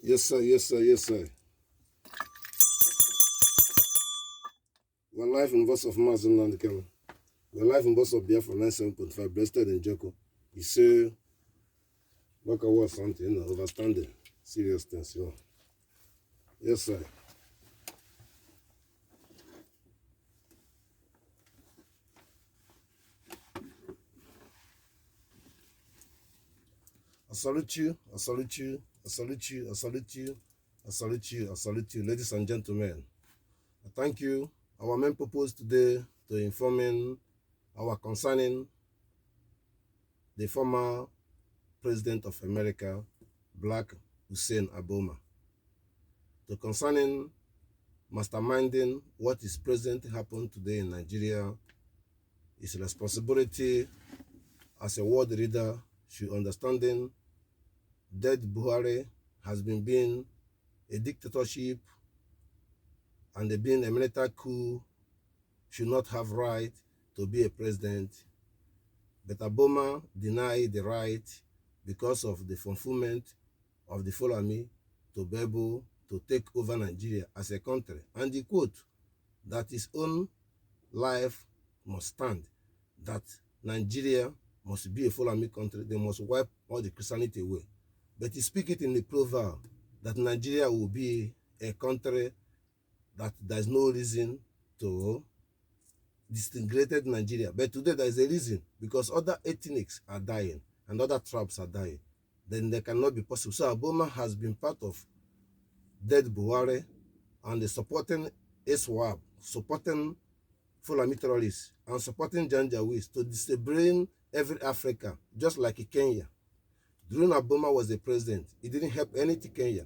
Yes, sir. Yes, sir. Yes, sir. We're live in voice of Mazi Nnamdi Kanu. We're live in voice of Biafran 97.5, breasted in Joko. You say, like I was something, overstanding, serious things, Yes, sir. I salute you, I salute you, I salute you, I salute you, I salute you, I salute you, ladies and gentlemen. I thank you. Our main purpose today to informing our concerning the former President of America, Black Hussein Obama, to concerning masterminding what is present happened today in Nigeria. His responsibility as a world leader should understanding dead Buhari has been being a dictatorship and being a military coup should not have right to be a president. But Obama denied the right because of the fulfillment of the Fulami to be able to take over Nigeria as a country. And he quote that his own life must stand, that Nigeria must be a Fulami country, they must wipe all the Christianity away. But he speak it in the proverb that Nigeria will be a country that there is no reason to disintegrate Nigeria. But today there is a reason, because other ethnics are dying and other tribes are dying. Then they cannot be possible. So Obama has been part of dead Buhari and supporting ISWAP, supporting Fulani terrorists, and supporting Janjaweeds to disabling every Africa, just like Kenya. During Obama was the president, he didn't help anything Kenya.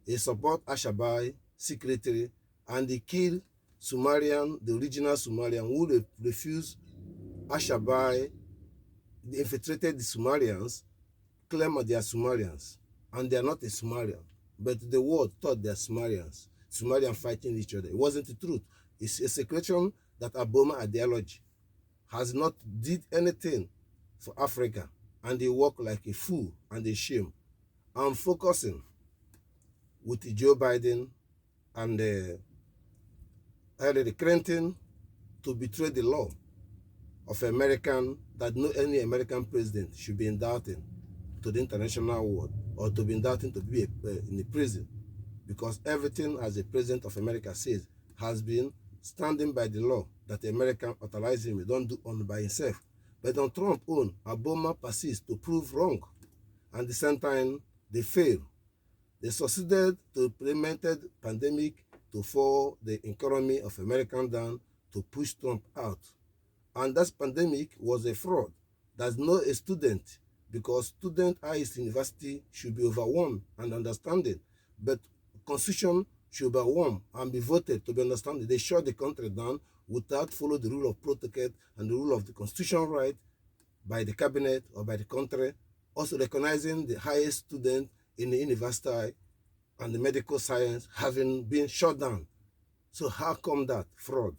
He support Ashabai secretary, and he killed Sumerian, the original Sumerian, who refused Ashabai. They infiltrated the Sumerians, claim they are Sumerians, and they are not a Sumerian. But the world thought they are Sumerians fighting each other. It wasn't the truth. It's a secretion that Obama ideology has not did anything for Africa, and they work like a fool and a shame. I'm focusing with Joe Biden and Hillary Clinton to betray the law of American, that no any American president should be indicted to the international world or to be indicted to be in the prison, because everything as the president of America says has been standing by the law that the American authorized him, he don't do on by himself. But on Trump's own, Obama persists to prove wrong, and at the same time they fail. They succeeded to implement pandemic to fall the economy of America down, to push Trump out. And that pandemic was a fraud. There's no a student, because student at his university should be overwhelmed and understanding. But constitution should be warm and be voted to be understanding. They shut the country down without follow the rule of protocol and the rule of the constitutional right by the cabinet or by the country, also recognizing the highest student in the university and the medical science having been shut down. So how come that fraud?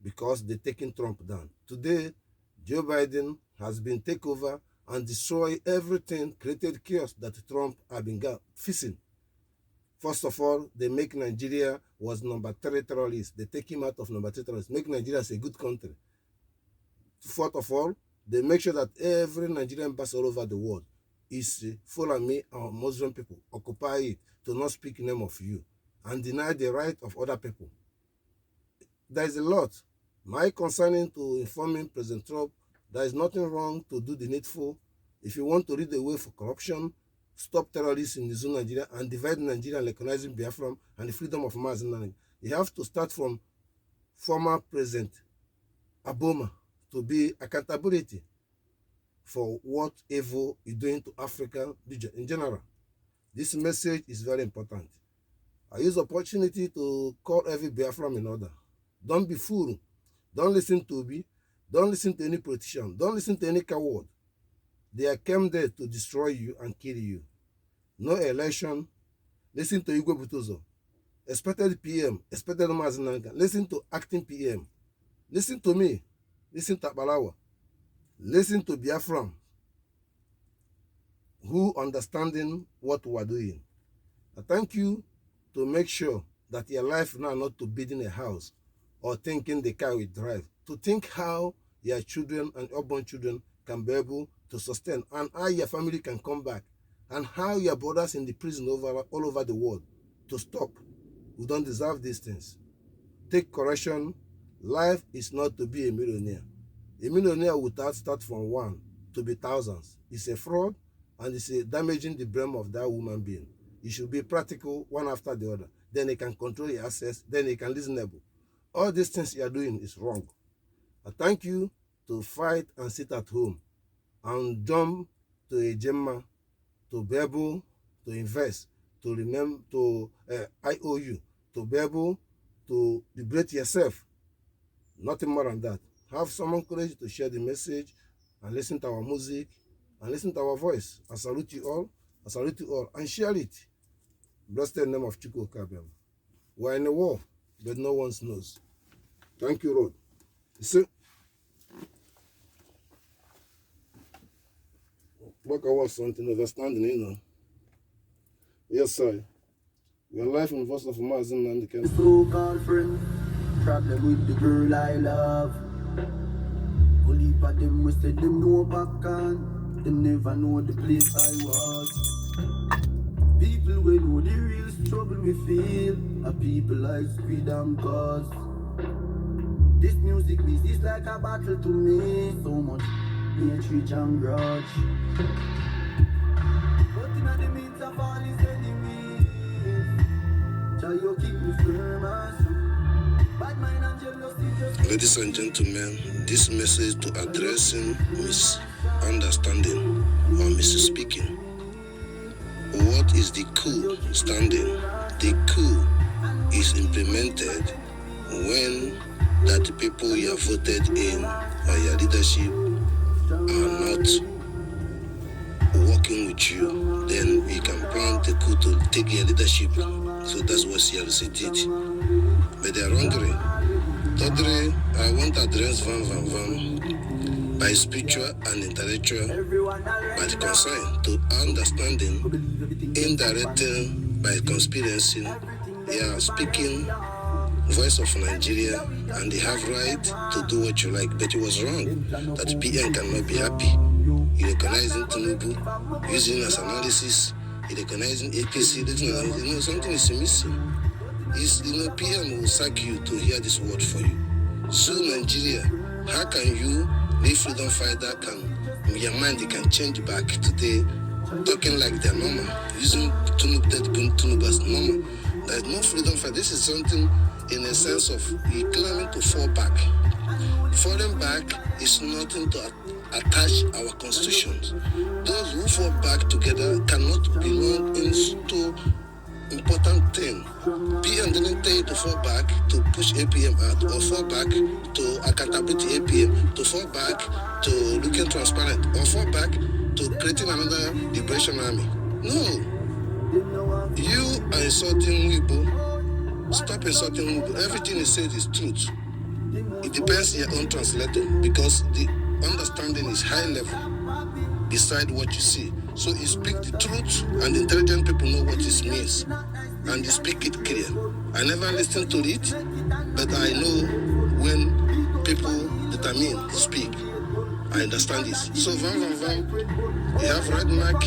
Because they're taking Trump down. Today, Joe Biden has been taken over and destroy everything, created chaos that Trump have been facing. First of all, they make Nigeria was number 3 terrorist. They take him out of number 3 terrorist, make Nigeria as a good country. Fourth of all, they make sure that every Nigerian embassy all over the world is Fulani or Muslim people occupy it, to not speak in name of you, and deny the right of other people. There is a lot. My concerning to informing President Trump, there is nothing wrong to do the needful. If you want to lead the way for corruption, stop terrorists in the ZOO Nigeria and divide Nigeria, recognizing Biafran and the freedom of Mazi Nnamdi. You have to start from former President Obama to be accountability for what evil is doing to Africa in general. This message is very important. I use opportunity to call every Biafran in order. Don't be fooled. Don't listen to me. Don't listen to any politician. Don't listen to any coward. They are came there to destroy you and kill you. No election. Listen to Igbo Butozo. Expected PM. Expected Mazi Nnamdi. Listen to acting PM. Listen to me. Listen to Balawa. Listen to Biafran, who understanding what we are doing. I thank you to make sure that your life now not to building a house or thinking the car will drive, to think how your children and unborn children can be able to sustain and how your family can come back and how your brothers in the prison all over the world to stop. We don't deserve these things. Take correction. Life is not to be a millionaire. A millionaire without start from one to be thousands. It's a fraud and it's damaging the brain of that human being. You should be practical one after the other. Then he can control your access. Then he can reasonable. All these things you are doing is wrong. I thank you to fight and sit at home and jump to a Gemma to be able to invest, to remember, to IOU, to be able to liberate yourself. Nothing more than that. Have some courage to share the message and listen to our music and listen to our voice. I salute you all. I salute you all. And share it. Blessed name of Chukwu Kabem. We're in a war, but no one knows. Thank you, Lord. You see? Look, I want something understanding, you know. Yes, sir. Your life in the voice of Mazi Nnamdi Kanu. So-called friend, problem with the girl I love. Only for them we said them know back on. Them never know the place I was. People will know the real struggle we feel. A people like freedom cause. This music is like a battle to me. So much hatred and grudge. But in the midst of all these enemies, shall you keep me firm as bad mind and jealousy. Ladies and gentlemen, this message to addressing misunderstanding or misspeaking. What is the coup standing? The coup is implemented when that the people you have voted in or your leadership are not working with you, then you can plan the coup to take your leadership. So that's what CRC did. But they are wrongly. Thirdly, I want to address Van by spiritual and intellectual, by the concern to understanding, indirectly by conspiracy. They are speaking voice of Nigeria and they have right to do what you like, but it was wrong that BN cannot be happy. You recognizing Tinubu, using as analysis, you recognizing APC, something is missing. PM will sack you to hear this word for you. So Nigeria, how can you be freedom fighter your mind can change back today, talking like they're normal, using Tinubu as normal. There's no freedom fighter. This is something in a sense of you claiming to fall back. Falling back is nothing to attach our constitutions. Those who fall back together cannot belong into important thing. PM didn't tell you to fall back to push APM out, or fall back to accountability APM, to fall back to looking transparent, or fall back to creating another liberation army. No. You are insulting Igbo. Stop insulting Igbo. Everything he said is truth. It depends on your own translator, because the understanding is high level beside what you see. So you speak the truth, and the intelligent people know what it means, and you speak it clear. I never listened to it, but I know when people determine to speak, I understand this. So Van, you have red mark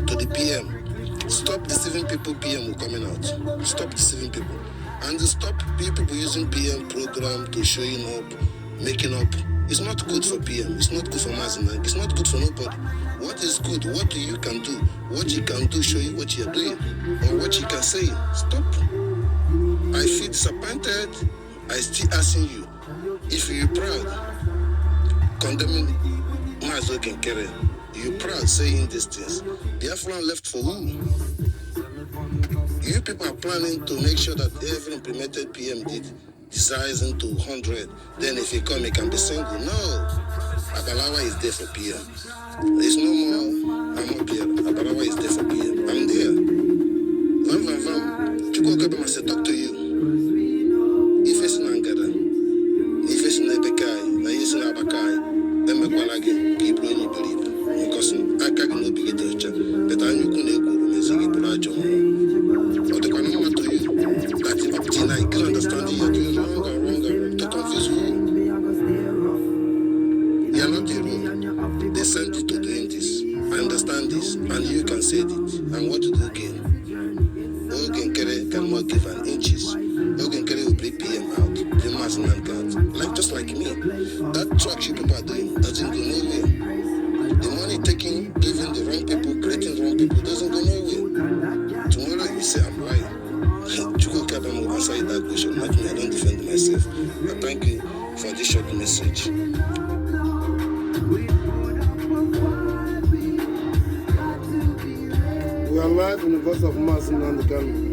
to the PM. Stop deceiving people. PM will coming out. Stop deceiving people, and stop people using PM program to showing up, making up. It's not good for PM. It's not good for Mazi Nnamdi. It's not good for nobody. What is good? What you can do? What you can do? Show you what you're doing, or what you can say. Stop. I feel disappointed. I still asking you, if you're proud, condemning Mazi Nnamdi, you're proud saying these things. Biafran left for who? You people are planning to make sure that every implemented PM did desires into 100. Then if he come, he can be single. No. Abalawa is there for PM. There's no more. I'm up here. Abalawa is there for PM. I'm there. Van. Chukwu must talk to you. If it's Nangada, if it's Nebekai, na yes na Abakai, then Makwalagi, keep blowing you believe. Because I can't no big it, but I knew Kune Guru, Mizigi Purajo. never give an inches. Ogun Kelly will bring PM out, bring Mazi Nnamdi Kanu, like just like me. That track you people are doing doesn't go nowhere. The money taking, giving the wrong people, creating the wrong people doesn't go nowhere. Tomorrow you say I'm right. Chuko Kabam will answer you that question. Not me, I don't defend myself. I thank you for this short message. We are live in the voice of Mazi Nnamdi Kanu.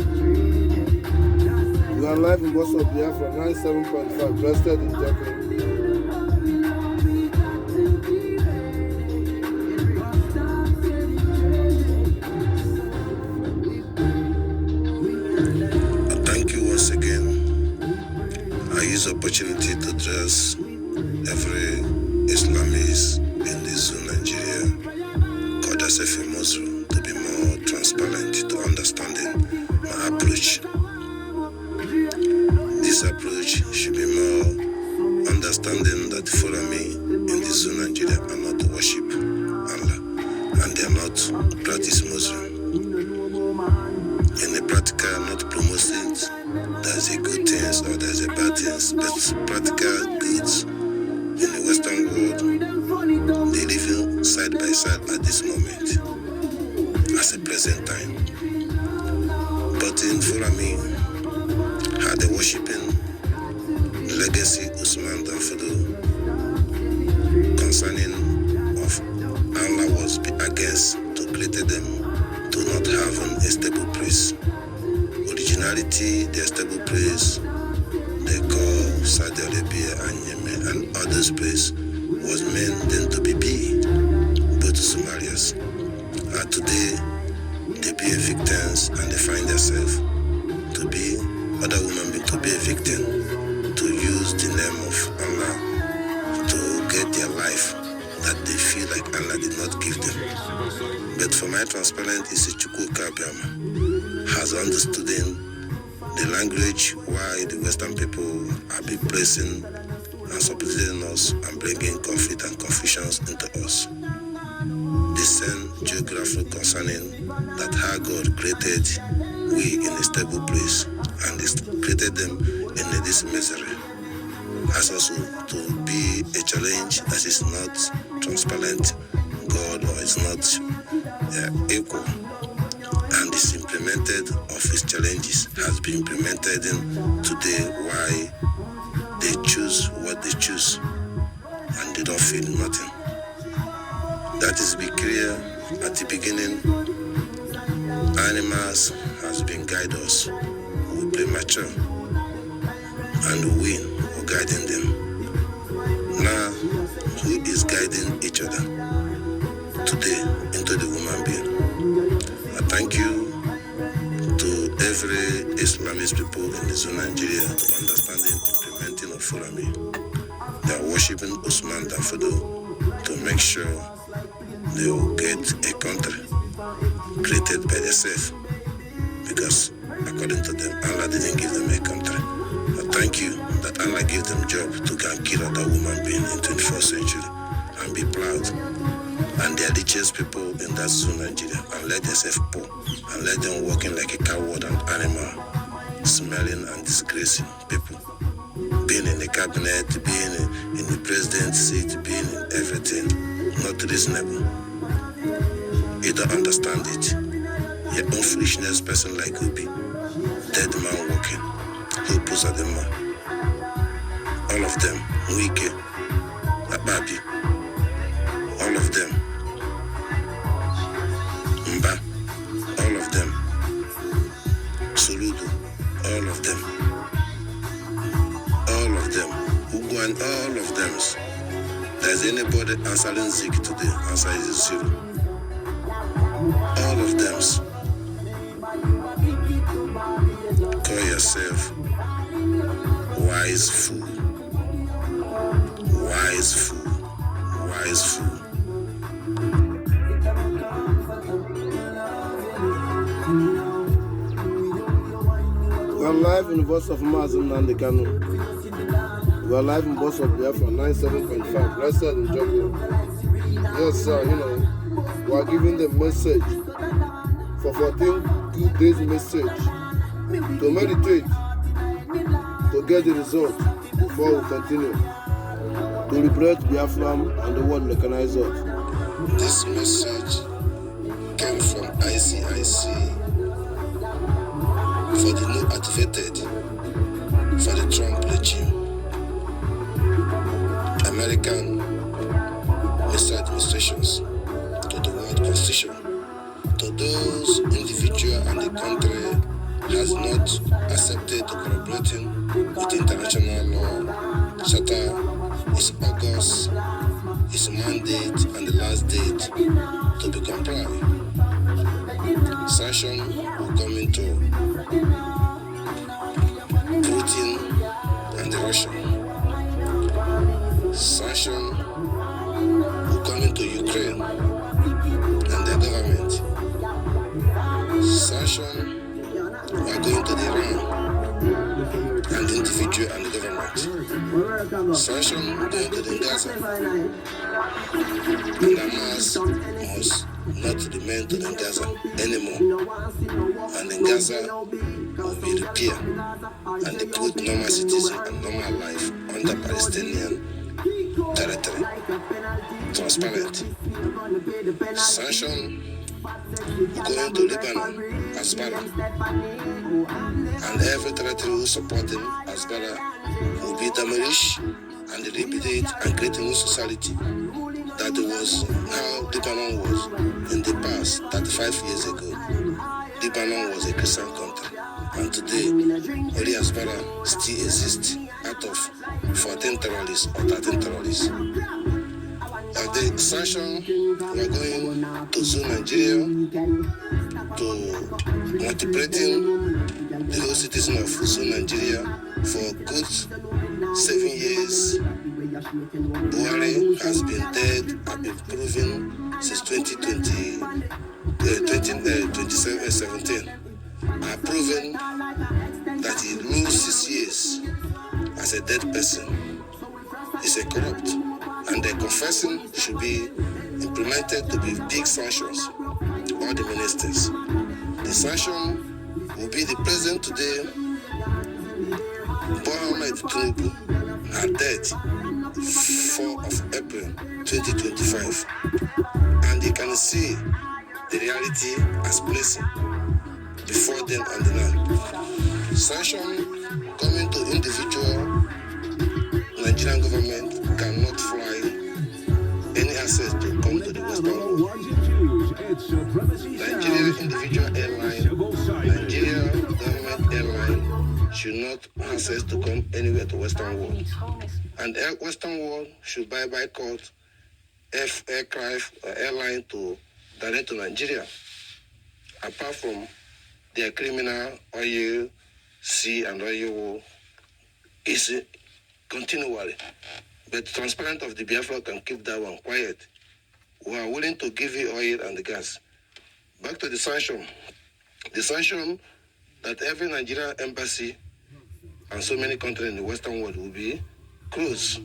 We are live in voice of Biafran 97.5, breasted in Japan. Thank you once again. I use the opportunity to address every Islamist in the ZOO Nigeria, called herself a Muslim, to be more transparent to understanding my approach. This approach should be more understanding that Fulami in the ZOO Nigeria are not to worship Allah and they are not to practice Muslim. In the practical, not promoting there's a good things or there's a bad things, but practical goods in the Western world, they live side by side at this moment, as a present time. But in Fulami, how they worshipping legacy Usman Danfodo concerning of Allah was against to create them to not have a stable place. Originality, their stable place, they call Saudi Arabia and Yemen and others place was meant then to be both Somalians. And today, they be victims and they find themselves to be other women to be a victim, to use the name of Allah to get their life that they feel like Allah did not give them. But for my transparent is a Chukwu Kabiama has understood the language why the Western people are be placing and supporting us and bringing conflict and confusions into us. The same geography concerning that how God created we in a stable place and created them in this misery has also to be a challenge that is not transparent God or is not equal and is implemented of his challenges has been implemented in today why they choose what they choose and they don't feel nothing. That is be clear at the beginning. Animals has been guide us. We play mature and we win or guiding them. Now, who is guiding each other today into the woman being? I thank you to every Islamist people in the ZOO Nigeria to understanding implementing of Fulami. They are worshipping Usman Danfodo to make sure they will get a country created by themselves, because according to them, Allah didn't give them a country. I thank you that Allah gave them job to go and kill other human being in 21st century and be proud. And they are the richest people in that ZOO Nigeria and let themselves poor and let them walking like a coward and animal, smelling and disgracing people. Being in the cabinet, being in the president's seat, being in everything, not reasonable. You don't understand it. Your own foolishness person like Obi, dead man walking, who pulls at the man. All of them, Wike, Ababi, all of them, Mba, all of them, Soludo, all of them, Ugwan, all of them. There's anybody answering Zik today, answer is 0. All of them. Call yourself wise fool. Wise fool. Wise fool. We are live in the voice of Mazi Nnamdi Kanu. We are live in the voice of Biafran 97.5. Blessed in Japan. Yes, sir, we are giving the message for 14 good days message to meditate, to get the result before we continue, to liberate Biafran and the world recognize us. This message came from ICIC for the new activated for the Trump regime, American Mr. Administrations, to the world constitution, to those individuals and the country has not accepted to collaborating with international law. Charter is August, is mandate and the last date to be complied. Sanction will come into Putin and the Russia. Sanction will come into Ukraine and their government. Sanction are going to the Iran and the individual and the government. Sanction going to the Gaza. And Hamas must not remain to the Gaza anymore. And in Gaza will be repaired and they put normal citizen and normal life under Palestinian territory. Transparent. Sanction going to Lebanon, Hezbollah, and every territory who supporting Hezbollah will be demolished and eliminated and create a new society that was how Lebanon was in the past, 35 years ago. Lebanon was a Christian country, and today only Hezbollah still exists out of 14 terrorists or 13 terrorists. The sanction, we are going to ZOO Nigerian, to multiplicating the whole citizen of ZOO Nigeria for good 7 years. Buhari has been dead, have been proven since 2017. Have proven that he ruled 6 years as a dead person. He's a corrupt. And the confessing should be implemented to be big sanctions, all the ministers. The sanction will be the president today, Tinubu, are dead 4 of April 2025. And you can see the reality as blessing before then and now. Sanction coming to individual Nigerian government cannot fly any access to come to the Western world. Nigeria individual airline, Nigeria government airline should not access to come anywhere to Western world. And Western world should boycott aircraft or airline to direct to Nigeria. Apart from their criminal oil, sea and oil is continually. But transparent of the Biafra can keep that one quiet. We are willing to give you oil and the gas. Back to the sanction. The sanction that every Nigerian embassy and so many countries in the Western world will be closed.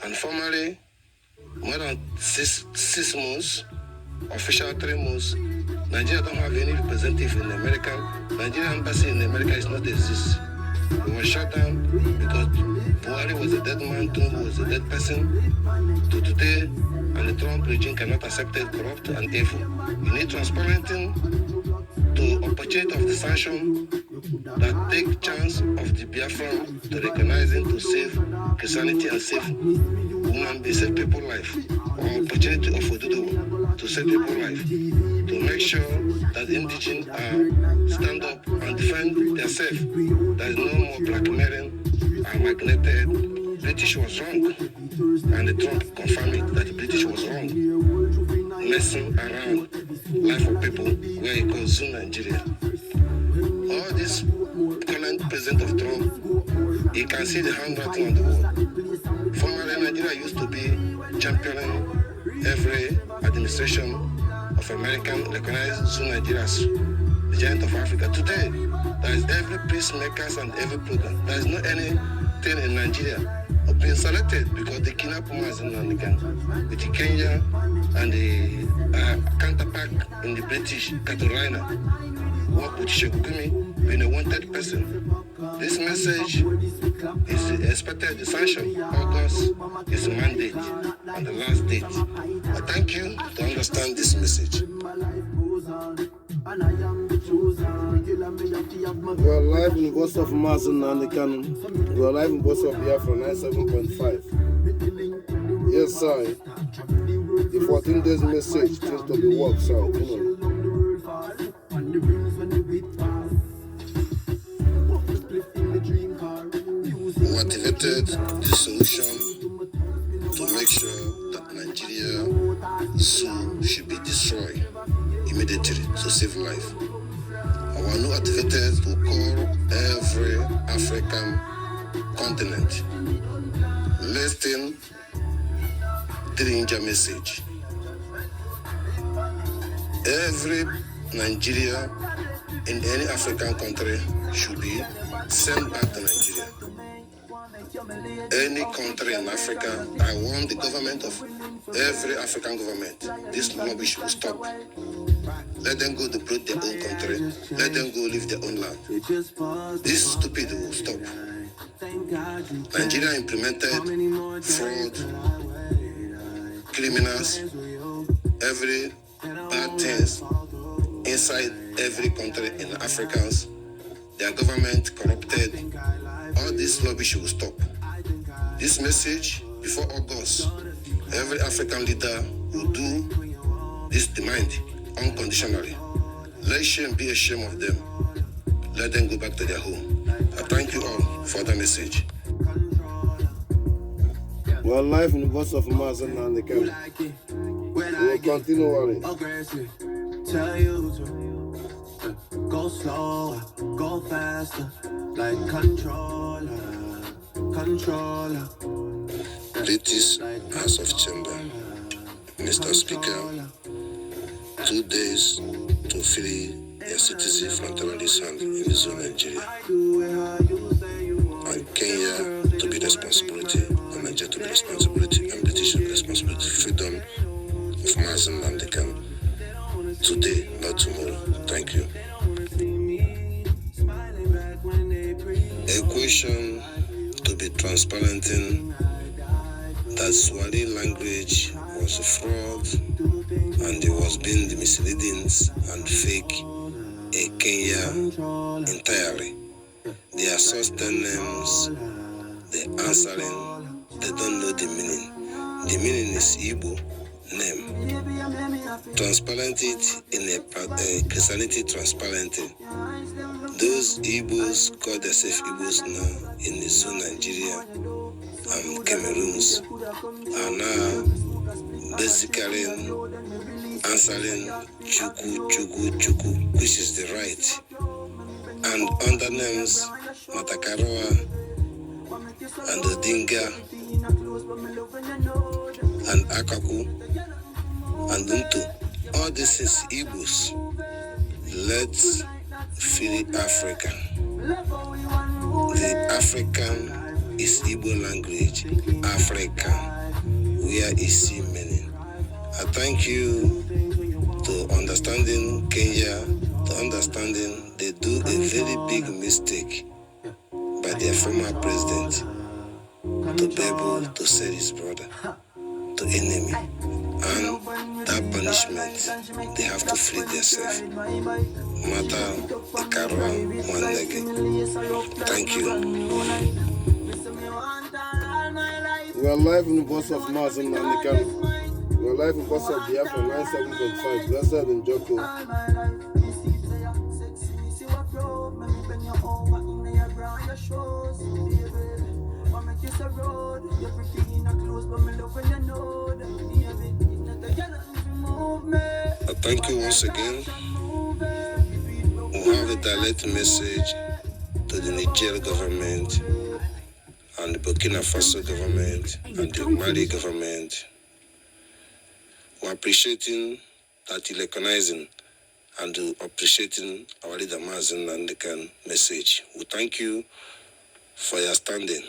And formally, more than six months, official 3 months, Nigeria don't have any representative in America. Nigerian embassy in America is not exist. It was shut down because Buhari was a dead man, Tinubu was a dead person. To today, and the Trump regime cannot accept it, corrupt and evil. You need transparency to opportunity of the sanction that take chance of the Biafran to recognizing to save Christianity and save women, be save people's life, or opportunity of Oduduwa to save people's life, to make sure that the indigenous stand up and defend themselves. There is no more blackmailing and magneted. British was wrong, and the Trump confirmed it that the British was wrong, messing around life of people where he calls ZOO Nigeria. All this current president of Trump, he can see the handwriting on the wall. Formerly, Nigeria used to be championing every administration of American recognized ZOO Nigeria as the giant of Africa. Today, there is every peacemakers and every program. There is not anything in Nigeria of being selected because they kidnap Mazi Nnamdi with the Kenya and the counterpart in the British Carolina. work with Shekumi being a wanted person. This message is expected to sanction August is the mandate and the last date. I thank you to understand this message. We are live in the voice of Mazi Nnamdi Kanu. We are live in the voice of Biafran 97.5. Yes, sir. The 14 days message just to be worked out, you know. We activated the solution to make sure that Nigeria zoo should be destroyed immediately to save life. Our new activated to call every African continent. Listen the danger message. Every Nigeria in any African country should be sent back to Nigeria. Any country in Africa, I want the government of every African government, this lobby should stop. Let them go deployt their own country. Let them go live their own land. This stupid will stop. Nigeria implemented fraud, criminals, every bad things inside every country in Africans. Their government corrupted. All this lobby should stop. This message before August, every African leader will do this demand unconditionally. Let shame be a shame of them. Let them go back to their home. I thank you all for the message. We are live in the voice of Mazi Nnamdi Kanu. We will continue worrying. Tell you to go slower, go faster, like controller. British House of Chamber, Mr. Speaker, 2 days to free their citizen from terrorist hand in the ZOO Nigeria, and Kenya to be responsibility, and Nigeria to be responsibility, and British to be responsibility. Freedom of Mazi Nnamdi Kanu. Today, not tomorrow. Thank you. Equation to be transparent in that Swahili language was a fraud and it was being the misleadings and fake a Kenya entirely. They are source names, they answering, they don't know the meaning. The meaning is Igbo name. Transparent it in a Christianity transparenting. Those Igbos call themselves Igbos now in the ZOO Nigeria and Cameroons are now basically answering Chuku, which is the right. And under names Matakaroa and Odinga and Akaku and Unto. All this is Igbos. Let's free Africa. The African is Igbo language. African, where is see meaning. I thank you to understanding Kenya, to understanding they do a very big mistake by their former president to be able to sell his brother to enemy. And that punishment, they have to free themselves. Mata Ikarwa Wanege. Thank you. We are live in the voice of Mazi Nnamdi Kanu. We are live in the voice of Biafran 97.5. Blessed and Joko. I thank you once again. We have a direct message to the Niger government and the Burkina Faso government and the Mali government. We're appreciating that you're recognizing and appreciating our leader Mazi Nnamdi Kanu message. We thank you for your standing.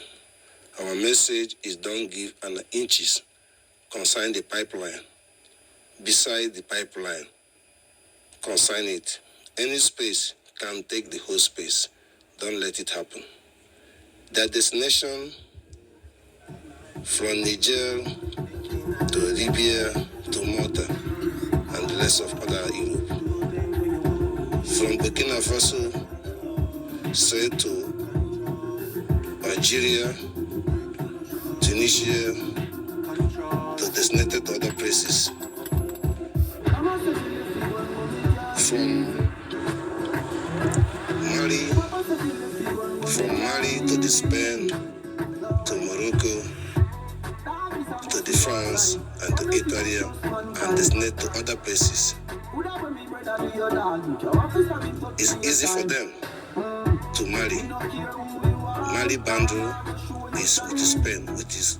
Our message is don't give an inches concerning the pipeline. Beside the pipeline, consign it any space can take the whole space. Don't let it happen. Their destination from Niger to Libya to Malta and the rest of other Europe. From Burkina Faso straight to Algeria, Tunisia, to designated other places. From Mali to the Spain, to Morocco, to the France, and to Italy, and designated to other places. It's easy for them to marry. Mali Bandro is with Spain, with his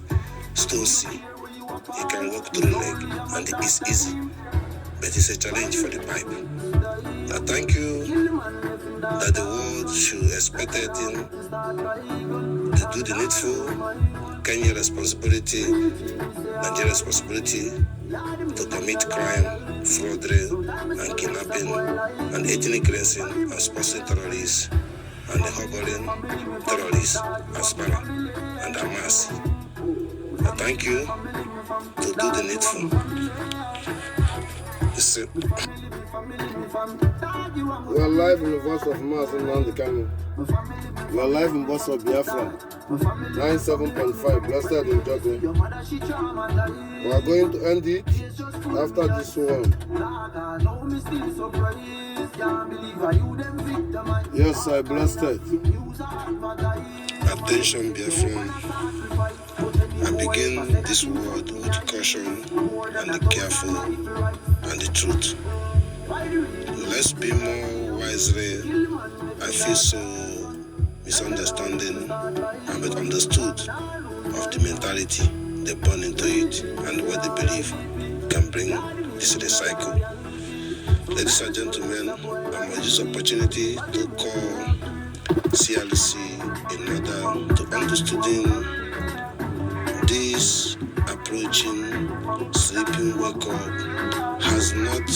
stone sea. He can walk through the leg, and it's easy, but it's a challenge for the pipe. I thank you that the world should expect him to do the needful, Kenya responsibility, Nigeria responsibility to commit crime, fraud, and kidnapping, and ethnic cleansing, and sponsoring terrorists, and the harboring terrorists, Asmara, and Hamas. I thank you to do the needful. We are live in the voice of Mazi Nnamdi Kanu. We are live in voice of Biafran. 97.5, blasted in Jordan. We are going to end it after this one. Yes, I blasted. Attention, Biafran. I begin this word with caution and the careful and the truth. Let's be more wisely. I feel so misunderstanding and but understood of the mentality they born into it and what they believe can bring this cycle. Ladies and gentlemen, I must use this opportunity to call CLC in order to understanding this approaching sleeping wake up has not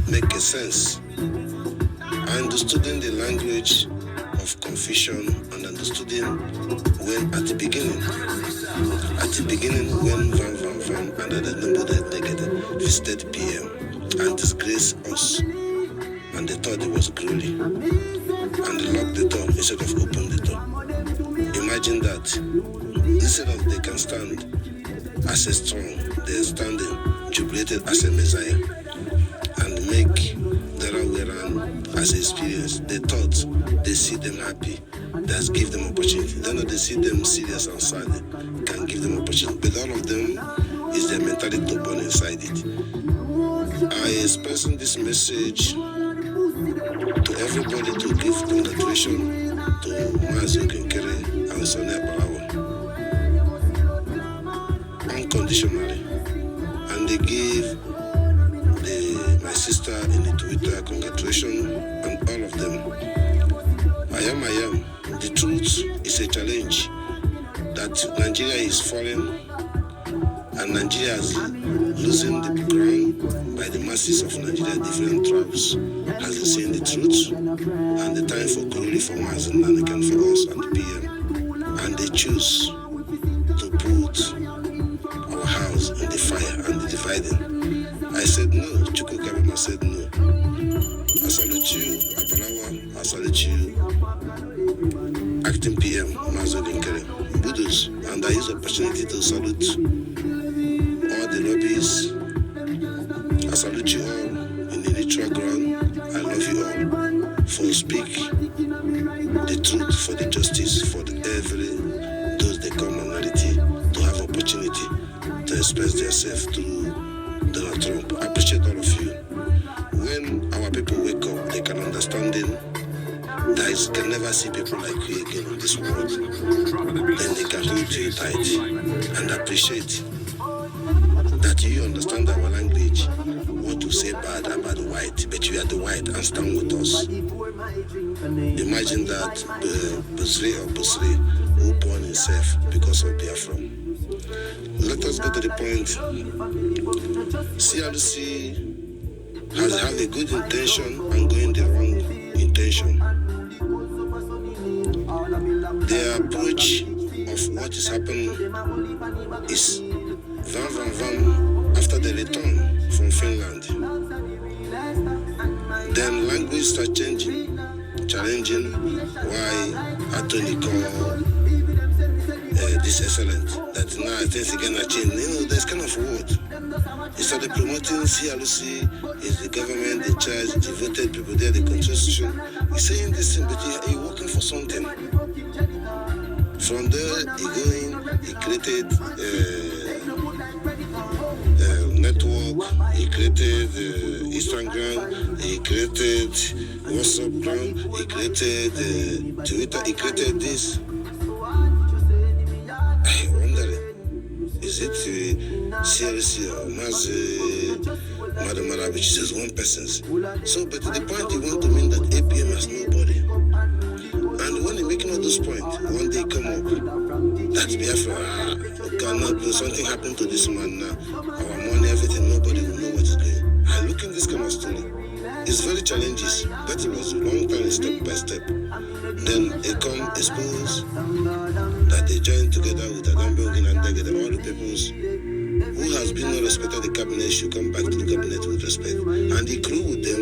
make a sense. I understood in the language of confusion and understanding when at the beginning when Van and the number that negative visited PM and disgraced us and they thought it was glory and they locked the door instead of opening the door. Imagine that instead of they can stand as a strong, they are standing jubilated as a Messiah and make the other way around as an experience. They thought they see them happy, that's give them opportunity. Then they see them serious and sad, can give them opportunity. But all of them is their mentality born inside it. I expressing this message to everybody to give congratulations to Mazi Nnamdi and Sonia Balawa. Unconditionally. And they give my sister in the Twitter congratulations and all of them. I am. The truth is a challenge that Nigeria is falling and Nigeria is losing the ground by the masses of Nigeria. Different tribes has been saying the truth and the time for glory for Mazi Nnamdi Kanu for us and the PM. And they choose to put our house in the fire and the dividing. I said no. Chukwu Kabima said no. I salute you, Apalawa. I salute you, acting PM, Mazi Nnamdi Budus. And I use the opportunity to salute all the lobbies. I salute you all in the neutral ground. I love you all for speak the truth, for the justice, for those that come minority to have opportunity to express themselves through Donald Trump. I appreciate all of you. When our people wake up, they can understand that you can never see people like you again in this world. Then they can hold you tight and appreciate that you understand our language, what to say bad about the white, but you are the white and stand with us. Imagine that Busri who born himself because of Biafran. Let us go to the point. CRC have a good intention and going the wrong intention. Their approach of what is happening is vam after the return from Finland. Then language starts challenging why Anthony called this excellent. That now things are gonna change. There's kind of word. He started promoting CLC is the government, the church, the voted people there, the constitution. He's saying this thing, but he's working for something. From there, he created network, he created Instagram, he created WhatsApp, he created Twitter, he created this. I wonder, is it CLC or Mazi Nnamdi, which is one person's? So, but the point he want to mean that APM has nobody. And when he making all those points, one day come up, that's Biafran, cannot do something happened to this man now. Our money, everything, nobody will know what is going. I look in this kind of story. It's very challenges, but it was a long time, step by step. Then it come expose that they join together with Adambongin and Degede, all the peoples who has been not respected the cabinet should come back to the cabinet with respect. And he grew with them,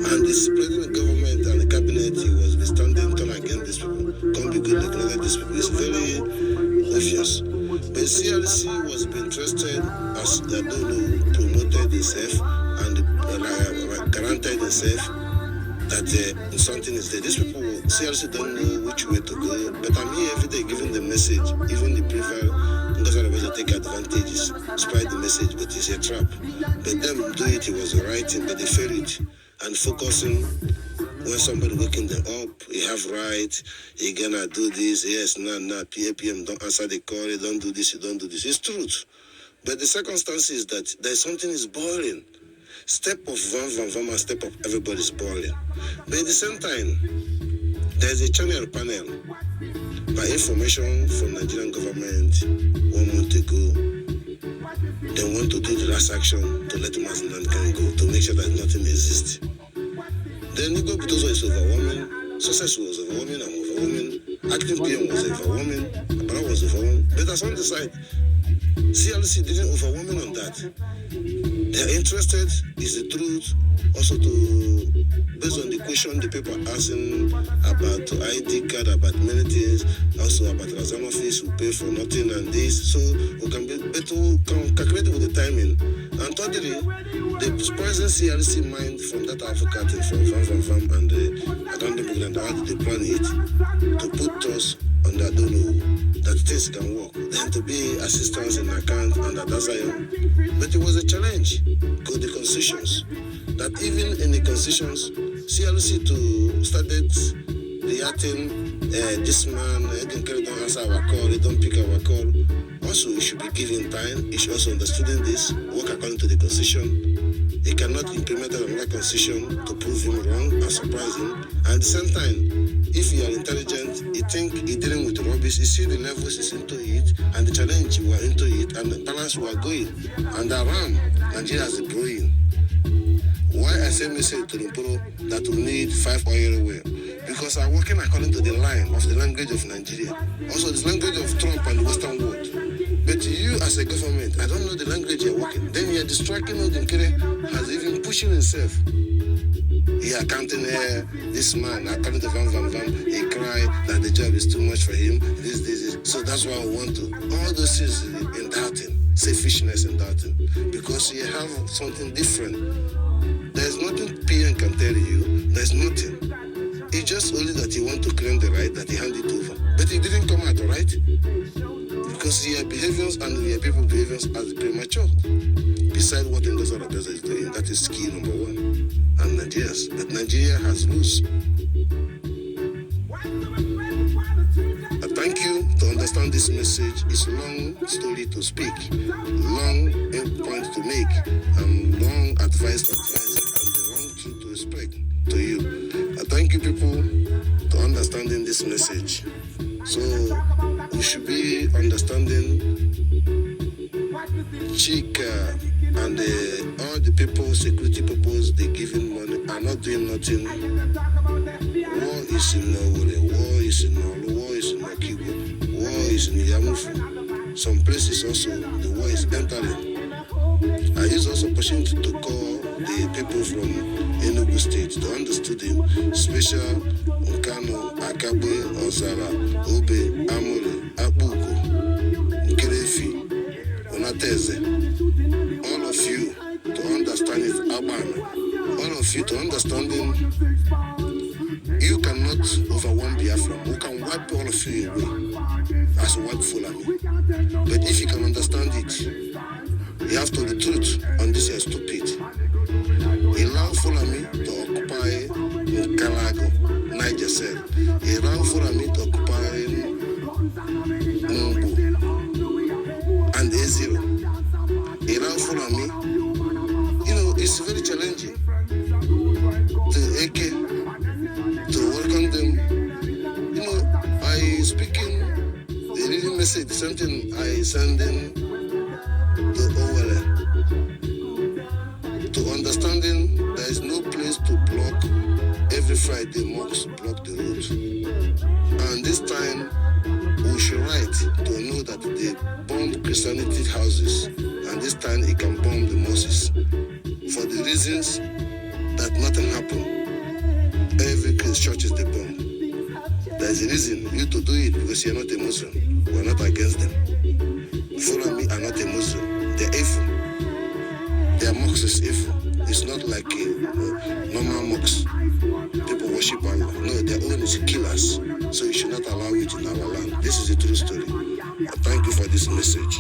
and the president government and the cabinet, he was standing turn against these people. Can't be good looking at these people. It's very obvious. But CLC was being trusted as the Dono promoted himself and guaranteed himself that something is there. These people, CLC don't know which way to go, but I'm here every day giving the message, even the prefer doesn't always take advantages, spread the message, but it's a trap. But them do it, he was writing, but they fail it. And focusing when somebody waking them up, he have right, he gonna do this, yes, nah, PAPM, don't answer the call, you don't do this, you don't do this. It's truth. But the circumstance is that there's something is boring. Step of vam, and step of everybody's boring. But at the same time, there's a channel panel by information from Nigerian government 1 month ago. They want to do the last action to let Mazi Nnamdi Kanu go, to make sure that nothing exists. Then Igbo Butozo is overwhelming, Success was overwhelming, Active PM was overwhelming, Abour was overwhelming. But as on the side, CLC didn't overwhelming on that. They're interested is the truth, also to, based on the question the people are asking about ID card, about many things, also about Razan office who pay for nothing and this, so we can be better, can calculate with the timing. And thirdly, the poison CLC mind from that Africa thing, from Vam and accountable and how they plan it to put us on that don't know that things can work. Then to be assistance in account and that Zion. But it was a challenge. Go the concessions. That even in the concessions, CLC to started reacting, this man, don't answer our call, he don't pick our call. Also, he should be given time. He should also understand this, work according to the constitution. He cannot implement another constitution to prove him wrong and surprise him. And at the same time, if you are intelligent, you think you're dealing with rubbish, you see the levels is into it, and the challenge you are into it, and the balance we are going. And around, Nigeria is growing. Why I say message to the people that we need 5 oil well? Because I'm working according to the line of the language of Nigeria. Also, the language of Trump and the Western world. But you as a government, I don't know the language you're working. Then you're distracting all the Nkere has even pushing himself. He accounting here, this man, according to Vam, he cry that the job is too much for him, this. So that's why I want to. All those things in doubting, selfishness and doubting. Because you have something different. There's nothing PM can tell you, there's nothing. It's just only that he want to claim the right that he handed over. But he didn't come out, right? Because your behaviors and your people's behaviors are premature. Besides what Ngozi Oronigbo is doing, that is key number 1. And Nigeria's. But Nigeria has rules. I thank you to understand this message. It's a long story to speak, long point to make, and long advice to advise, and the wrong truth to speak to you. I thank you people to understanding this message. So we should be understanding Chika and all the people, security purpose, they giving money, are not doing nothing. War is in Norway, war is in Olu, war is in Akibo, war is in Yamufu. Some places also, the war is entering. I use also opportunity to call the people from Enugu State to understand them, special Nkano, Akabe, Ozara, Obe, Amore, Abuko, Nkerefi, Onateze. All of you to understand it, Abana. All of you to understanding, you cannot overwhelm Biafran. We can wipe all of you away as a white Fulami. But if you can understand it, you have to the truth on this is stupid. Allow Fulami to occupy Kalago, Niger Cell. Allow Fulami to occupy Mumbu and A0. Allow Fulami, it's very challenging to AK to welcome them. I speaking the reading message, something I send them to Owele. To understanding there is no place to block. Every Friday mosques block the road. And this time we should write to know that they bomb Christianity houses, and this time it can bomb the mosques. For the reasons that nothing happened. Every church is the bomb. There is a reason you to do it because you are not a Muslim. We are not against them. Fulami are not a Muslim. They are evil. Their mosques is evil. It's not like a normal mosques. People worship Allah. No, their own is killers. So you should not allow it in our land. This is a true story. Thank you for this message.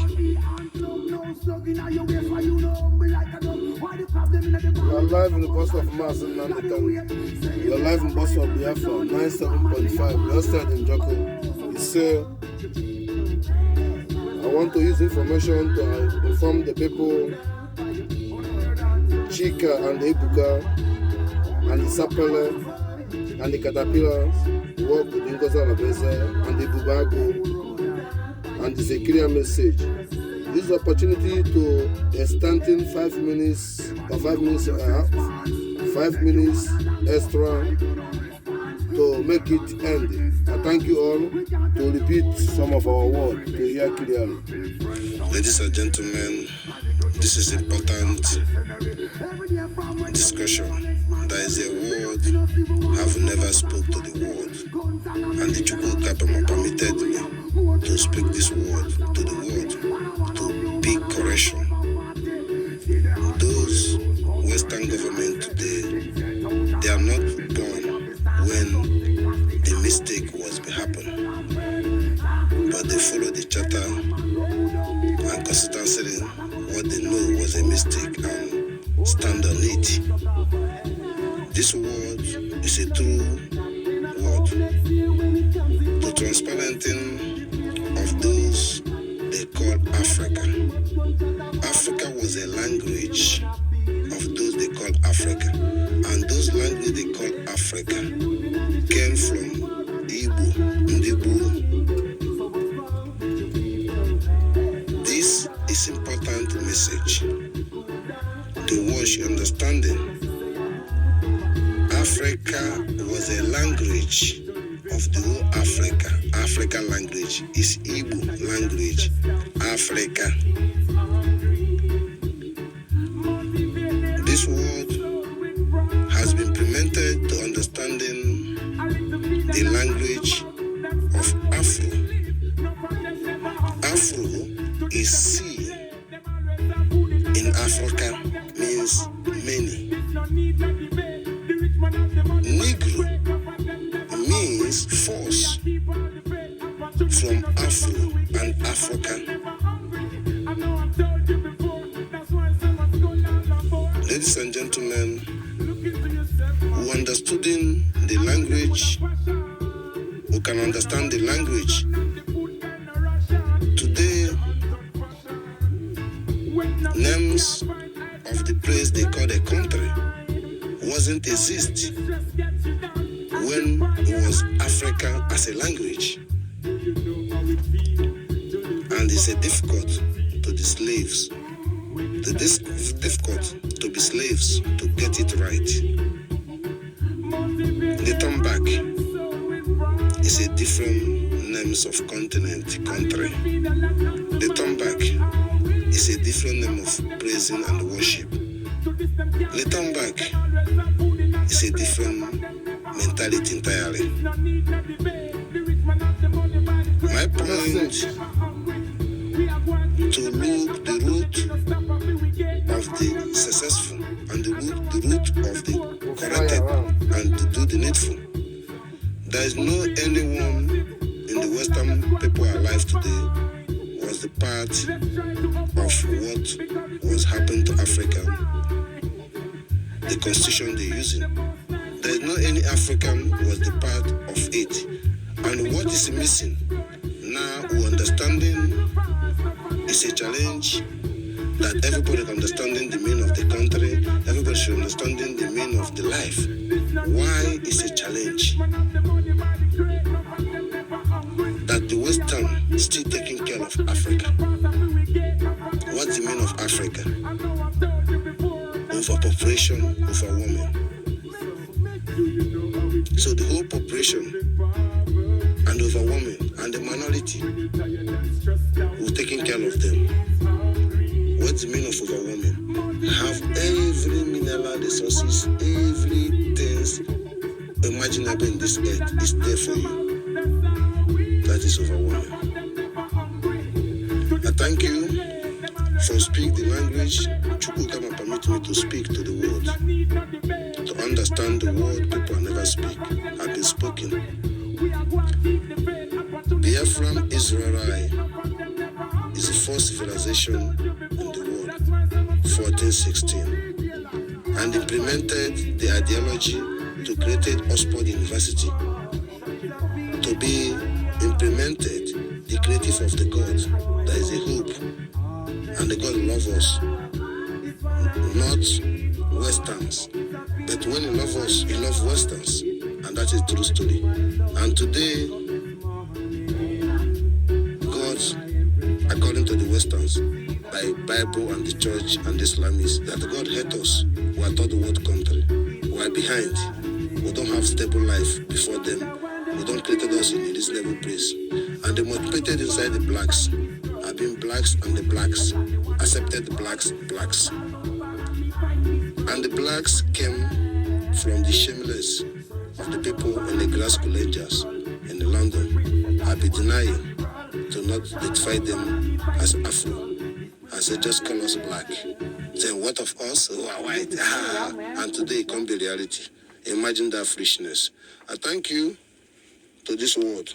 You are live in the bus of Mazi Nnamdi Kanu. You are live in bus of Biafran 97.5. We are still in Joko. It's I want to use information to inform the people, Chika and the Ibuka and the Sapele and the Caterpillars work with Ngozi Alabeze and the Bubago and the Zekiria message. This is opportunity to extend 5 minutes or 5 minutes and a half, 5 minutes extra to make it end. I thank you all to repeat some of our words to hear clearly. Ladies and gentlemen, this is important discussion. There is a word I've never spoke to the world, and the Chukwu Kapama permitted me to speak this word to the world, to big correction. Those Western government today, they are not born when the mistake was to happen, but they follow the charter and consider what they know was a mistake and stand on it. This word is a true word. The transparenting of those they call Africa. Africa was a language of those they call Africa. And those languages they call Africa came from Igbo, Ndibu. This is important message. The wash understanding. Africa was a language of the whole Africa. Africa language is Igbo language. Africa. This word has been implemented to understanding the language of Afro. Afro is sea. In Africa means many. Negro means force from Afro and African. Ladies and gentlemen, who understood the language, who can understand the language. Today, names of the place they call a country wasn't exist when it was Africa as a language. And it's a difficult to the slaves It's difficult to be slaves to get it right. The turn back is a different names of continent, country. The turn back is a different name of praising and worship. The turn back is a different mentality entirely. My point to look the root of the successful and the root of the corrected and to do the needful. There is no anyone in the Western people alive today was the part of what was happening to Africa, the constitution they're using. There is no any African was the part of it. And what is missing now, we understanding is a challenge that everybody understanding the meaning of the country, everybody should understanding the meaning of the life. Why is a challenge? That the Western is still taking care of Africa. What's the meaning of Africa? Overpopulation, overwoman. So the whole population and overwoman and the minority who taking care of them. What's the meaning of overwoman? Have every mineral resources, everything imaginable in this earth is there for you. That is overwhelming. I thank you for speaking the language Chukwu permit me to speak to the world, to understand the word people never speak, have been spoken. Biafran Israeli is the first civilization in the world, 1416, and implemented the ideology to create Oxford University to be implemented the creative of the God. There is a hope, and the God loves us, not Westerns. But when He loves us, He loves Westerns, and that is true story. And today, God, according to the Westerns, by Bible and the church and the Islamists, that God hates us. We are third world country. We are behind. We don't have stable life before them. We don't create us in a reasonable place. And they motivated inside the blacks have been blacks, and the blacks accepted the blacks. And the blacks came from the shameless of the people in the glass colleges in London. Have been denying to not identify them as Afro. I said, just call us black. Then what of us who are white? And today it can't be reality. Imagine that foolishness. I thank you to this world.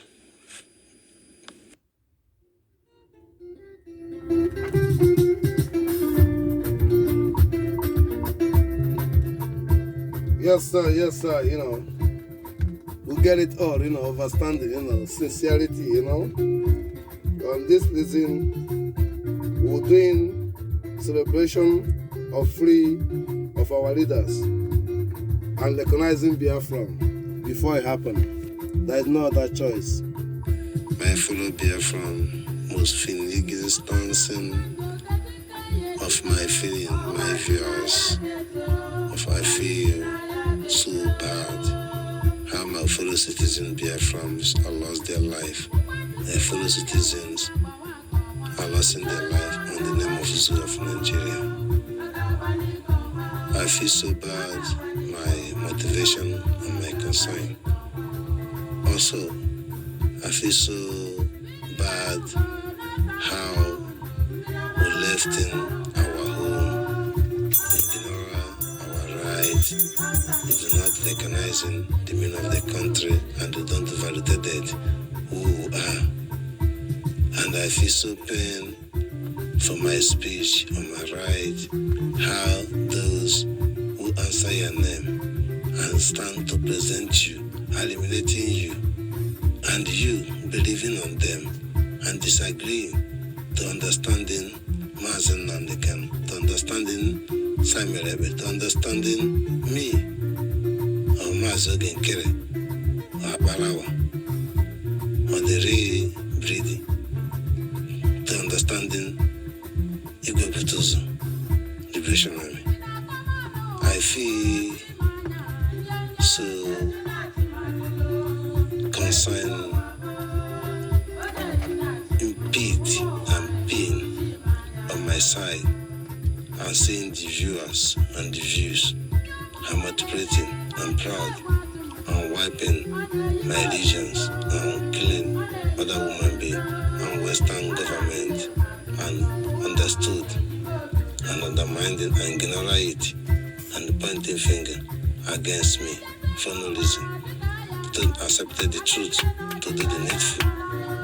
Yes, sir, we get it all, understanding, sincerity, On this reason, we're doing celebration of free of our leaders and recognizing Biafran before it happened. There is no other choice. My fellow Biafran, most finally instancing of my feeling, my fears, of I feel so bad how my fellow citizens Biafrans are lost their life. My fellow citizens are losing their life on the name of ZOO of Nigeria. I feel so bad, my motivation and my concern. Also, I feel so bad how we left in our home, ignore our right, we do not recognizing the meaning of the country, and we don't validate who we are. And I feel so pain for my speech on my right, how those who answer your name and stand to present you are eliminating you, and you believing on them and disagreeing to understanding Mazi Nnamdi Kanu, to understanding Samuel, to understanding me, or Mazi Ogenkere, or Balawa, or the breeding, to understanding Igbo. unconditionally. I feel so concerned, impede and pain on my side and seeing the viewers and the views. I'm multiplicating, I'm proud, I'm wiping my allegiance, I'm killing other human beings and Western government and understood and undermining and ignoring it and pointing finger against me for no reason. To accept the truth, to do the needful,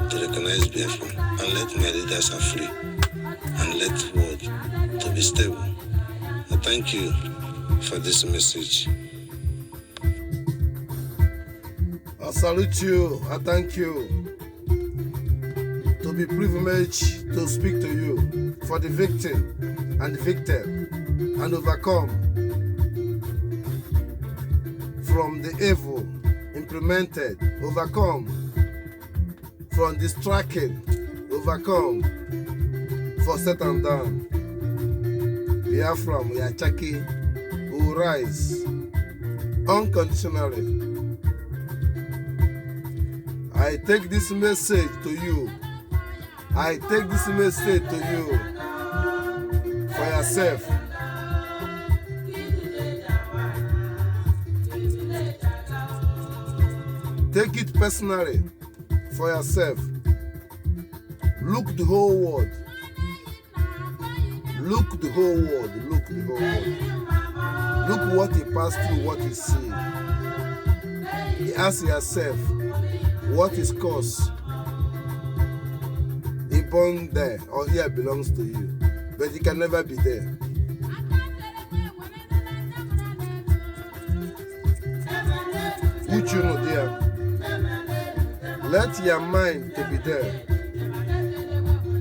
to recognize Biafran and let my leaders are free and let the world to be stable. I thank you for this message. I salute you. I thank you to be privileged to speak to you for the victim and the victim and overcome from the evil implemented, overcome from distracting, overcome for set and down. Biafran, we are checking, we will rise unconditionally. I take this message to you. I take this message to you for yourself. Take it personally for yourself. Look the whole world. Look the whole world. Look the whole world. Look what he passed through, what he seen. He ask yourself, what is cause? He born there or here belongs to you, but he can never be there. Which you know there. Let your mind to be there.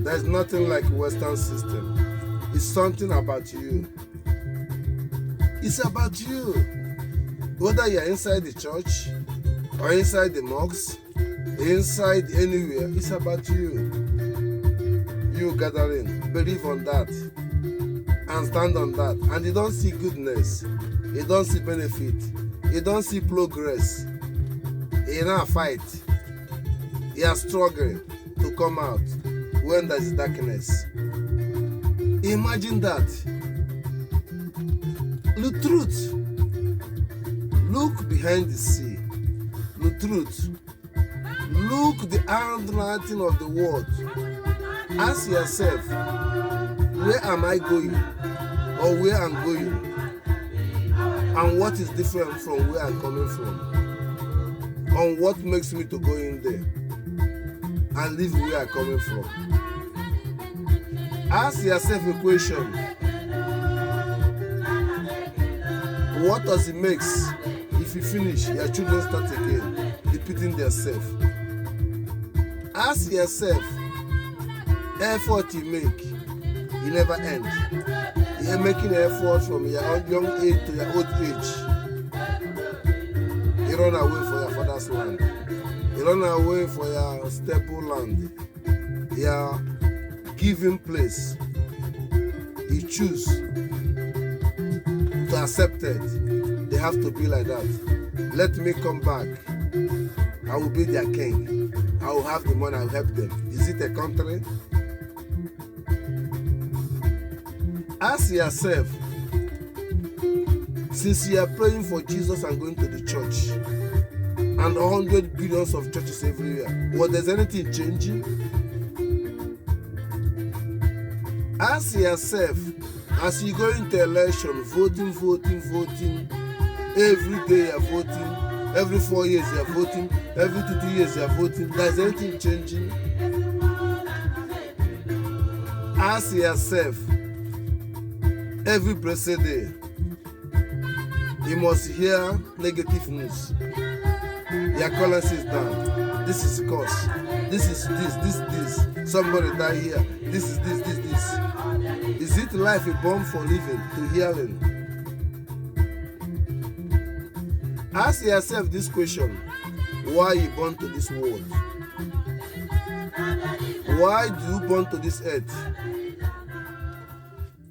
There's nothing like Western system. It's something about you. It's about you. Whether you're inside the church or inside the mosques, inside anywhere, it's about you. You gathering, believe on that and stand on that. And you don't see goodness, you don't see benefit, you don't see progress. You're not fight. You are struggling to come out when there is darkness. Imagine that. The truth. Look behind the sea. The truth. Look the handwriting of the world. Ask yourself, where am I going? Or where I'm going? And what is different from where I'm coming from? And what makes me to go in there and leave where I'm coming from? Ask yourself a question. What does it make if you finish, your children start again, repeating themselves? Ask yourself, effort you make, you never end. You're making effort from your young age to your old age. You run away for your father's land. You run away for your stable land. Your given place. You choose to accept it. They have to be like that. Let me come back. I will be their king. I will have the money, I will help them. Is it a country? Ask yourself, since you are praying for Jesus and going to the church, and 100 billions of churches everywhere, was there anything changing? Ask yourself, as you go into election, voting, every day you are voting, every 4 years you are voting, every 2 years you are voting, there's anything changing? Ask yourself, every blessed day, you must hear negative news. Your currency is down. This is cost. This is this. Somebody died here. This is this. Is it life a bomb for living to hearing? Ask yourself this question. Why you born to this world? Why do you born to this earth?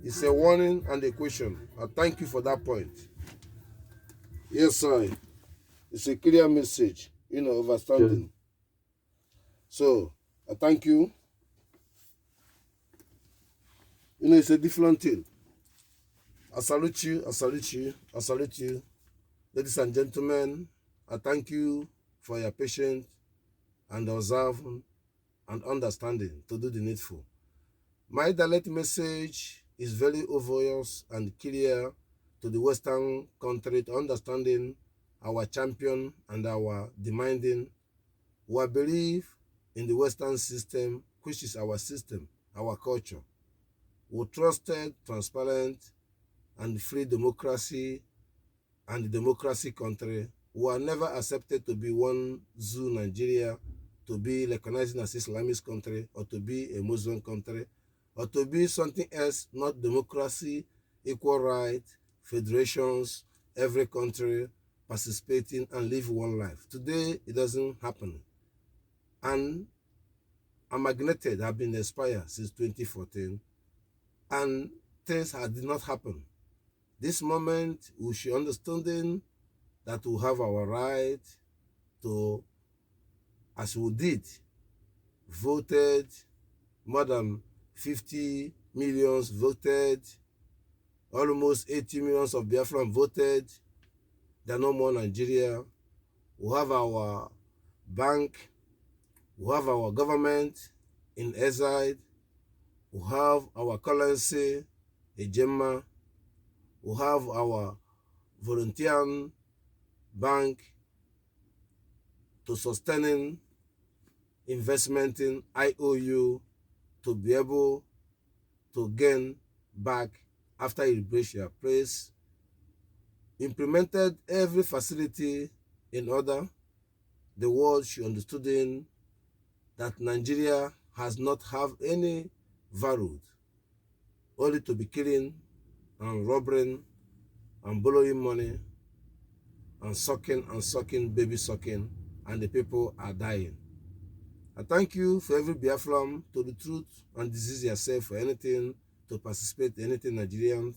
It's a warning and a question. I thank you for that point. Yes, sir. It's a clear message, understanding. So, I thank you. It's a different thing. I salute you, I salute you, I salute you. Ladies and gentlemen, I thank you for your patience and observing and understanding to do the needful. My direct message is very obvious and clear to the Western country to understanding our champion and our demanding. We believe in the Western system, which is our system, our culture. We trusted, transparent, and free democracy and the democracy country. We are never accepted to be one ZOO Nigeria, to be recognized as Islamist country, or to be a Muslim country, or to be something else, not democracy, equal rights, federations, every country participating and live one life. Today, it doesn't happen. And Magneted have been expired since 2014, and things did not happen. This moment, we should understanding that we have our right to, as we did, voted, more than 50 millions voted, almost 80 millions of Biafran voted. There are no more Nigeria. We have our bank, we have our government in exile, we have our currency, a gemma, we have our volunteer bank to sustaining investment in IOU to be able to gain back after it breached your place, implemented every facility in order the world should understand that Nigeria has not have any value, only to be killing and robbing and borrowing money and sucking, baby sucking, and the people are dying. I thank you for every Biafran to the truth and disease yourself for anything, to participate in anything Nigerian,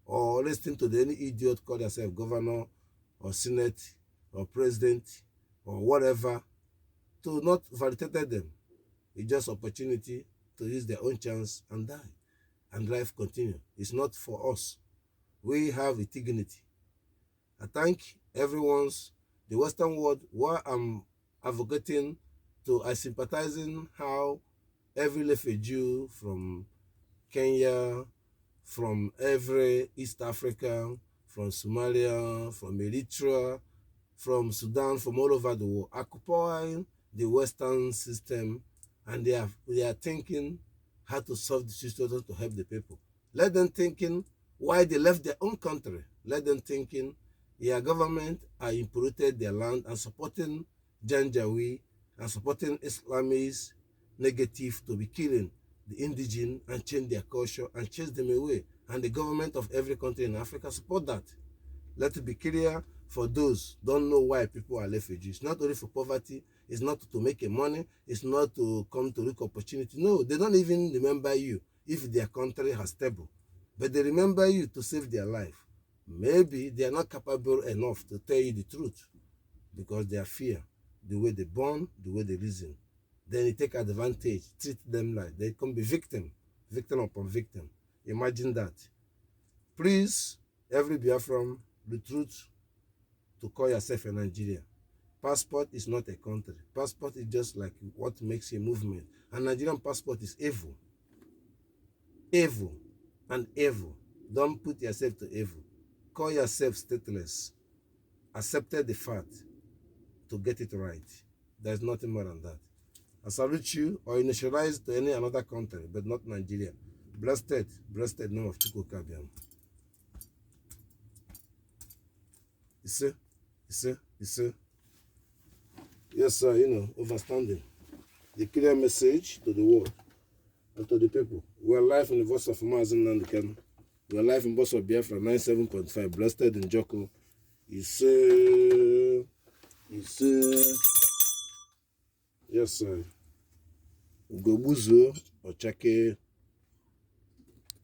or listen to any idiot call yourself governor or senate or president or whatever, to not validate them. It's just opportunity to use their own chance and die, and life continue. It's not for us. We have a dignity. I thank everyone's, the Western world, where I'm advocating to, I sympathizing how every refugee from Kenya, from every East Africa, from Somalia, from Eritrea, from Sudan, from all over the world, occupying the Western system, and they are thinking how to solve the situation to help the people. Let them thinking why they left their own country. Let them thinking their government are polluted their land and supporting Janjaweed and supporting Islamists negative to be killing the indigenous and change their culture and chase them away. And the government of every country in Africa support that. Let it be clear for those don't know why people are refugees. Not only for poverty, it's not to make a money, it's not to come to look opportunity. No, they don't even remember you if their country has stable. But they remember you to save their life. Maybe they are not capable enough to tell you the truth because they are fear, the way they born, the way they reason. Then you take advantage, treat them like they can be victim upon victim. Imagine that. Please, every Biafran, the truth to call yourself a Nigerian. Passport is not a country. Passport is just like what makes a movement. And Nigerian passport is evil. Evil and evil. Don't put yourself to evil. Call yourself stateless. Accept the fact to get it right. There's nothing more than that. I salute you, or initialize to any another country, but not Nigeria. Blessed name of Chukwukabiam. You see? Yes, sir, overstanding. The clear message to the world and to the people. We are live in the voice of Mazi Nnamdi Kanu. We are live in voice of Biafra 97.5. Blessed in Joko. You see. Yes, sir. Gobuzo or Chake